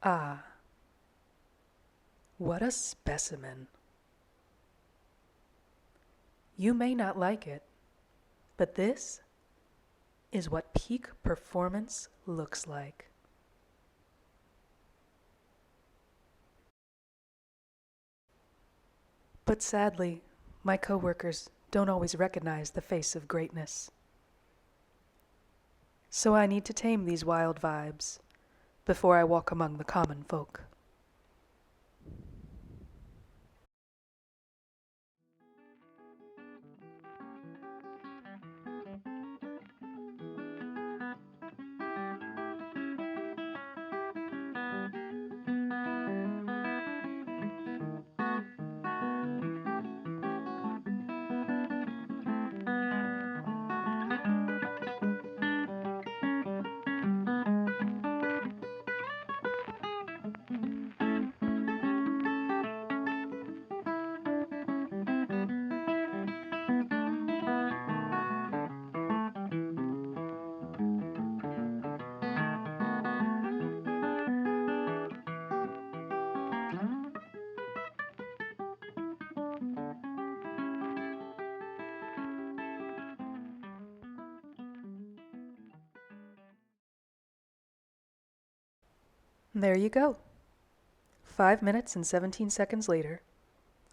Ah, what a specimen. You may not like it, but this is what peak performance looks like. But sadly, my coworkers don't always recognize the face of greatness. So I need to tame these wild vibes before I walk among the common folk. There you go. 5 minutes and 17 seconds later,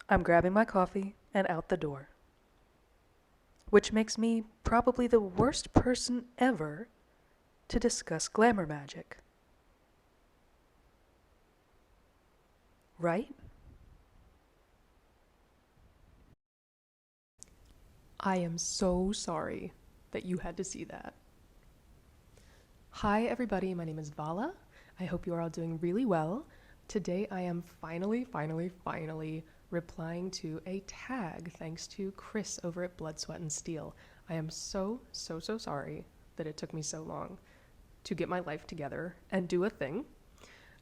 I'm grabbing my coffee and out the door. Which makes me probably the worst person ever to discuss glamour magic. Right? I am so sorry that you had to see that. Hi, everybody. My name is Vala. I hope you are all doing really well. Today, I am finally replying to a tag thanks to Cris over at Blood, Sweat, and Steel. I am so sorry that it took me so long to get my life together and do a thing.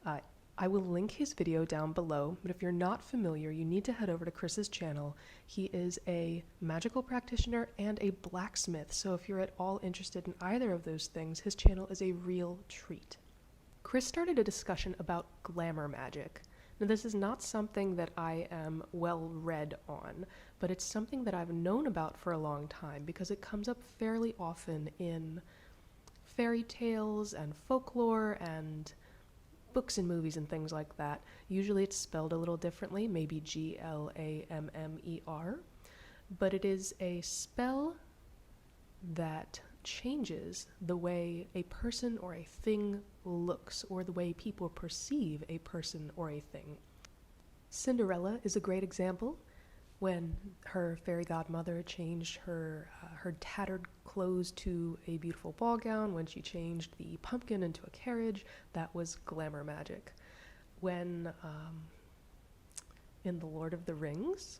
I will link his video down below, but if you're not familiar, you need to head over to Chris's channel. He is a magical practitioner and a blacksmith, so if you're at all interested in either of those things, his channel is a real treat. Cris started a discussion about glamour magic. Now, this is not something that I am well read on, but it's something that I've known about for a long time because it comes up fairly often in fairy tales and folklore and books and movies and things like that. Usually it's spelled a little differently, maybe Glammer, but it is a spell that changes the way a person or a thing looks or the way people perceive a person or a thing. Cinderella is a great example. When her fairy godmother changed her tattered clothes to a beautiful ball gown, when she changed the pumpkin into a carriage, that was glamour magic. When in The Lord of the Rings,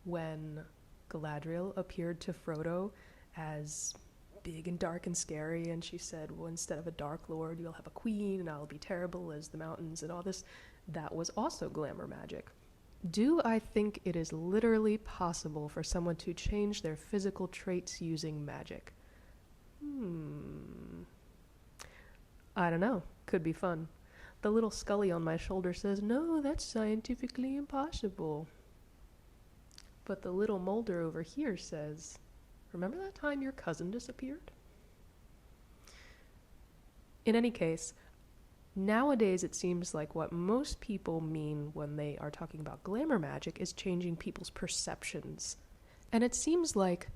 when Galadriel appeared to Frodo as big and dark and scary, and she said, well, instead of a dark lord, you'll have a queen, and I'll be terrible as the mountains and all this, that was also glamour magic. Do I think it is literally possible for someone to change their physical traits using magic? I don't know. Could be fun. The little Scully on my shoulder says, no, that's scientifically impossible. But the little Mulder over here says, remember that time your cousin disappeared? In any case, nowadays, it seems like what most people mean when they are talking about glamour magic is changing people's perceptions. And it seems like,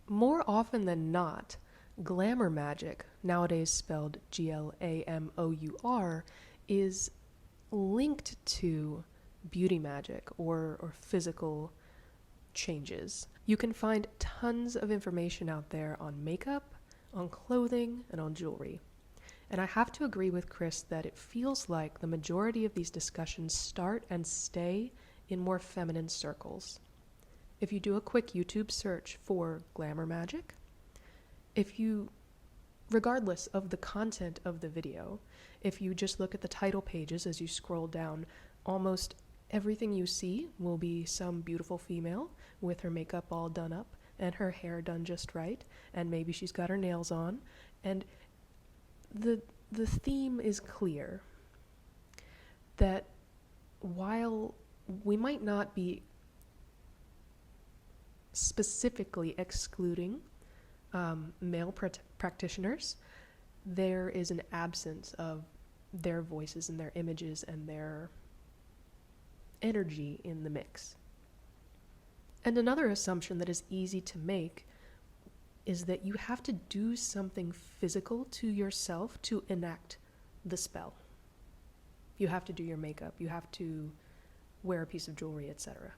more often than not, glamour magic, nowadays spelled Glamour, is linked to beauty magic or physical changes. You can find tons of information out there on makeup, on clothing, and on jewelry. And I have to agree with Cris that it feels like the majority of these discussions start and stay in more feminine circles. If you do a quick YouTube search for glamour magic, regardless of the content of the video, if you just look at the title pages as you scroll down, almost everything you see will be some beautiful female with her makeup all done up and her hair done just right, and maybe she's got her nails on, and the theme is clear. that while we might not be specifically excluding male practitioners, there is an absence of their voices and their images and their energy in the mix. And another assumption that is easy to make is that you have to do something physical to yourself to enact the spell. You have to do your makeup, you have to wear a piece of jewelry, etc.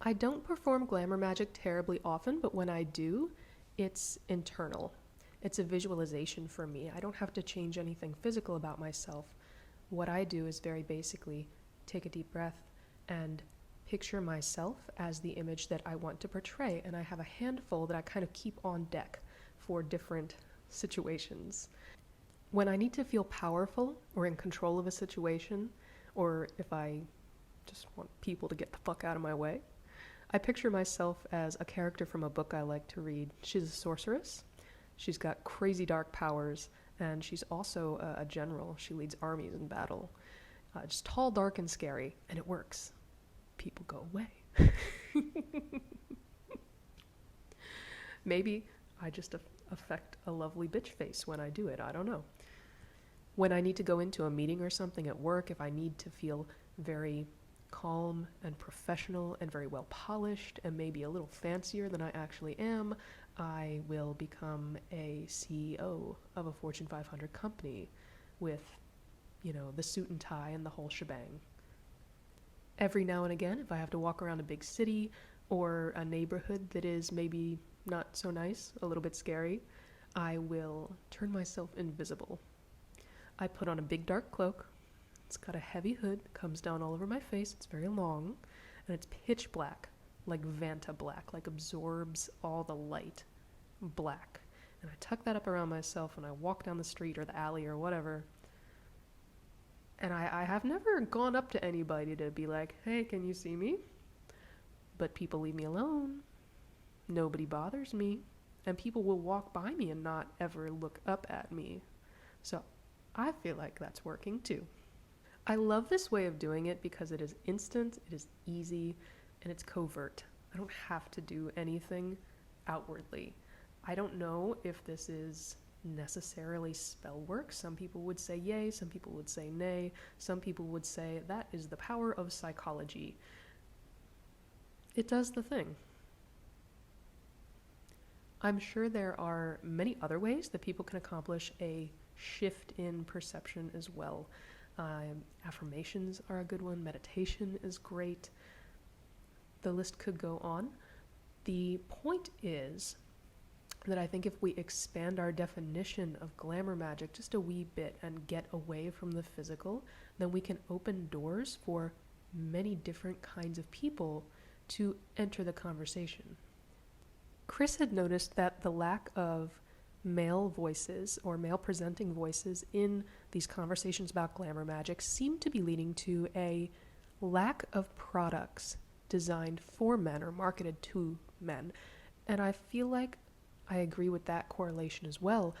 I don't perform glamour magic terribly often, but when I do, it's internal. It's a visualization for me. I don't have to change anything physical about myself. What I do is very basically take a deep breath and picture myself as the image that I want to portray, and I have a handful that I kind of keep on deck for different situations. When I need to feel powerful or in control of a situation, or if I just want people to get the fuck out of my way, I picture myself as a character from a book I like to read. She's a sorceress. She's got crazy dark powers, and she's also a general. She leads armies in battle. Just tall, dark, and scary, and it works. People go away. Maybe I just affect a lovely bitch face when I do it. I don't know. When I need to go into a meeting or something at work, if I need to feel very calm and professional and very well polished and maybe a little fancier than I actually am, I will become a CEO of a Fortune 500 company with, the suit and tie and the whole shebang. Every now and again, if I have to walk around a big city or a neighborhood that is maybe not so nice, a little bit scary, I will turn myself invisible. I put on a big dark cloak. It's got a heavy hood, comes down all over my face, it's very long, and it's pitch black, like Vanta black, like absorbs all the light black. And I tuck that up around myself and I walk down the street or the alley or whatever. And I have never gone up to anybody to be like, hey, can you see me? But people leave me alone. Nobody bothers me. And people will walk by me and not ever look up at me. So I feel like that's working too. I love this way of doing it because it is instant, it is easy, and it's covert. I don't have to do anything outwardly. I don't know if this is necessarily spell work. Some people would say yay, some people would say nay, some people would say that is the power of psychology. It does the thing. I'm sure there are many other ways that people can accomplish a shift in perception as well. Affirmations are a good one. Meditation is great. The list could go on. The point is that I think if we expand our definition of glamour magic just a wee bit and get away from the physical, then we can open doors for many different kinds of people to enter the conversation. Cris had noticed that the lack of male voices or male presenting voices in these conversations about glamour magic seemed to be leading to a lack of products designed for men or marketed to men. And I feel like I agree with that correlation as well.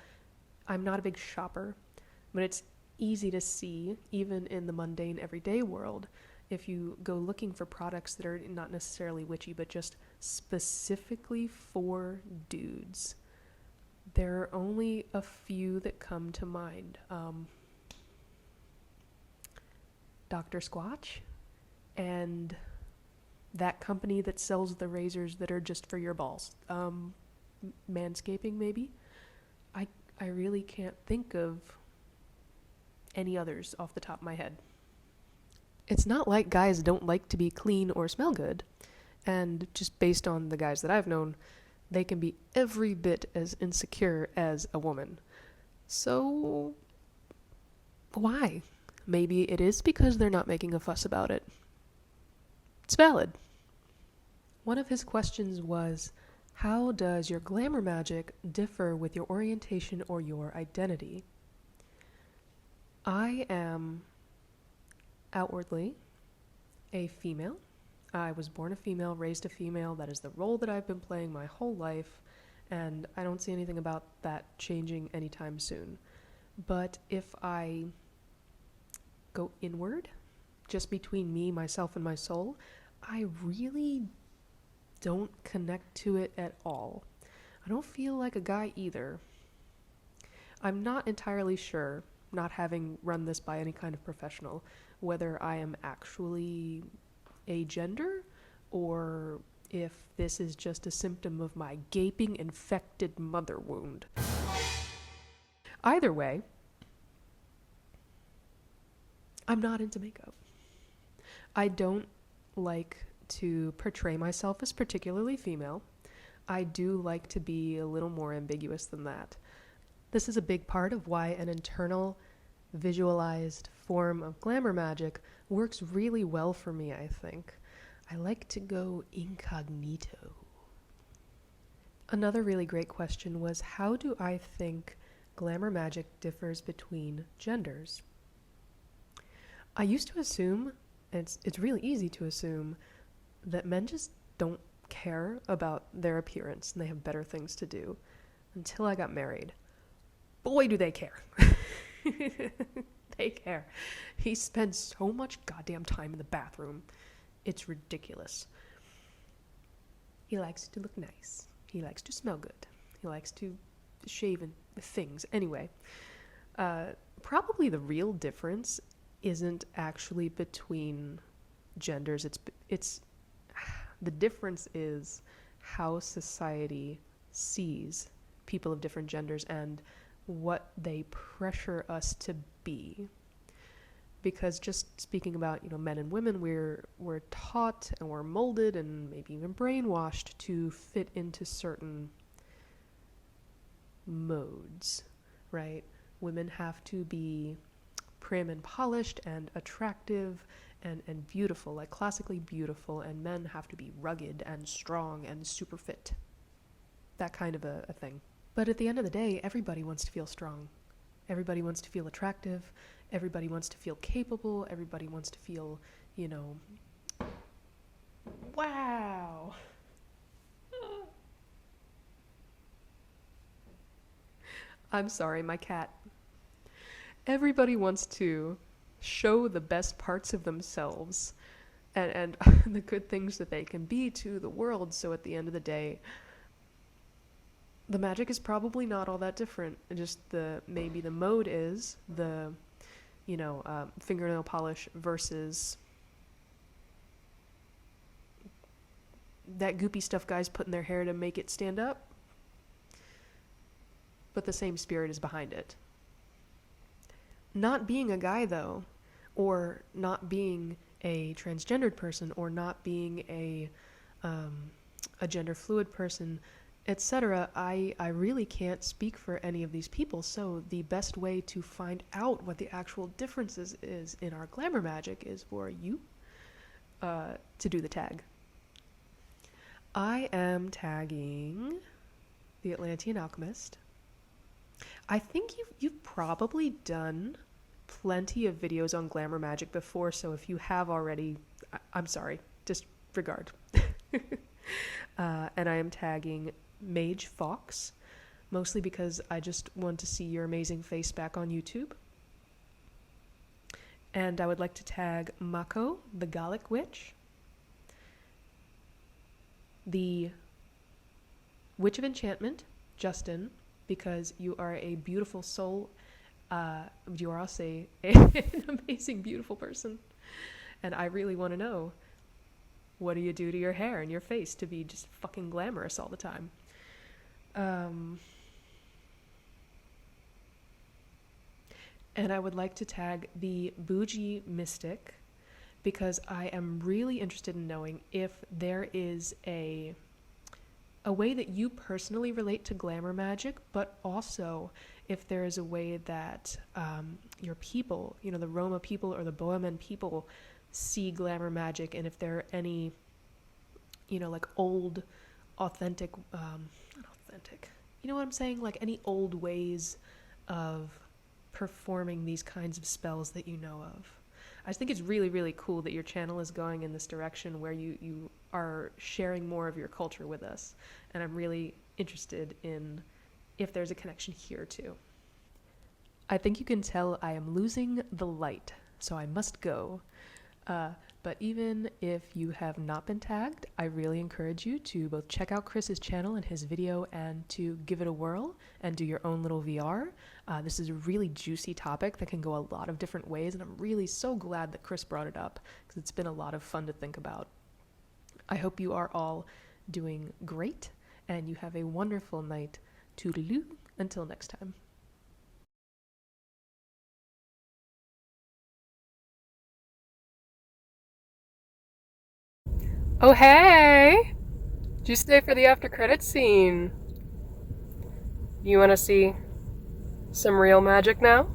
I'm not a big shopper, but it's easy to see, even in the mundane everyday world, if you go looking for products that are not necessarily witchy, but just specifically for dudes. There are only a few that come to mind. Dr. Squatch and that company that sells the razors that are just for your balls. Manscaping, maybe? I really can't think of any others off the top of my head. It's not like guys don't like to be clean or smell good. And just based on the guys that I've known, they can be every bit as insecure as a woman. So, why? Maybe it is because they're not making a fuss about it. It's valid. One of his questions was, how does your glamour magic differ with your orientation or your identity? I am outwardly a female. I was born a female, raised a female. That is the role that I've been playing my whole life, and I don't see anything about that changing anytime soon. But if I go inward, just between me, myself, and my soul, I really don't connect to it at all. I don't feel like a guy either. I'm not entirely sure, not having run this by any kind of professional, whether I am actually a gender or if this is just a symptom of my gaping infected mother wound. Either way, I'm not into makeup. I don't like to portray myself as particularly female. I do like to be a little more ambiguous than that. This is a big part of why an internal, visualized form of glamour magic works really well for me, I think. I like to go incognito. Another really great question was, how do I think glamour magic differs between genders? I used to assume, and it's really easy to assume, that men just don't care about their appearance and they have better things to do, until I got married. Boy, do they care. They care. He spends so much goddamn time in the bathroom. It's ridiculous. He likes to look nice. He likes to smell good. He likes to shave and things. Anyway, probably the real difference isn't actually between genders. It's the difference is how society sees people of different genders and what they pressure us to be. Because just speaking about, men and women, we're taught and we're molded and maybe even brainwashed to fit into certain modes, right? Women have to be prim and polished and attractive and beautiful, like classically beautiful, and men have to be rugged and strong and super fit. That kind of a thing. But at the end of the day, everybody wants to feel strong. Everybody wants to feel attractive. Everybody wants to feel capable. Everybody wants to feel, wow. I'm sorry, my cat. Everybody wants to show the best parts of themselves and the good things that they can be to the world. So at the end of the day, the magic is probably not all that different. Just maybe the mode is the, fingernail polish versus that goopy stuff guys put in their hair to make it stand up. But the same spirit is behind it. Not being a guy, though, or not being a transgendered person, or not being a gender fluid person, etc., I really can't speak for any of these people. So the best way to find out what the actual differences is in our glamour magic is for you to do the tag. I am tagging the Atlantean Alchemist. I think you've probably done plenty of videos on glamour magic before, so if you have already, I'm sorry, disregard. And I am tagging Mage Fox, mostly because I just want to see your amazing face back on YouTube. And I would like to tag Mako, the Gallic Witch, the Witch of Enchantment, Justin, because you are a beautiful soul. You are also an amazing, beautiful person. And I really want to know, what do you do to your hair and your face to be just fucking glamorous all the time? And I would like to tag the Bougie Mystic, because I am really interested in knowing if there is a way that you personally relate to glamour magic, but also if there is a way that your people, the Roma people or the Bohemen people, see glamour magic, and if there are any, like old, authentic, not authentic, you know what I'm saying? Like any old ways of performing these kinds of spells that you know of. I just think it's really, really cool that your channel is going in this direction where you are sharing more of your culture with us. And I'm really interested in if there's a connection here too. I think you can tell I am losing the light so I must go. But even if you have not been tagged, I really encourage you to both check out Chris's channel and his video and to give it a whirl and do your own little VR. This is a really juicy topic that can go a lot of different ways, and I'm really so glad that Cris brought it up because it's been a lot of fun to think about. I hope you are all doing great and you have a wonderful night. Toodaloo. Until next time. Oh, hey! Did you stay for the after credits scene? You want to see some real magic now?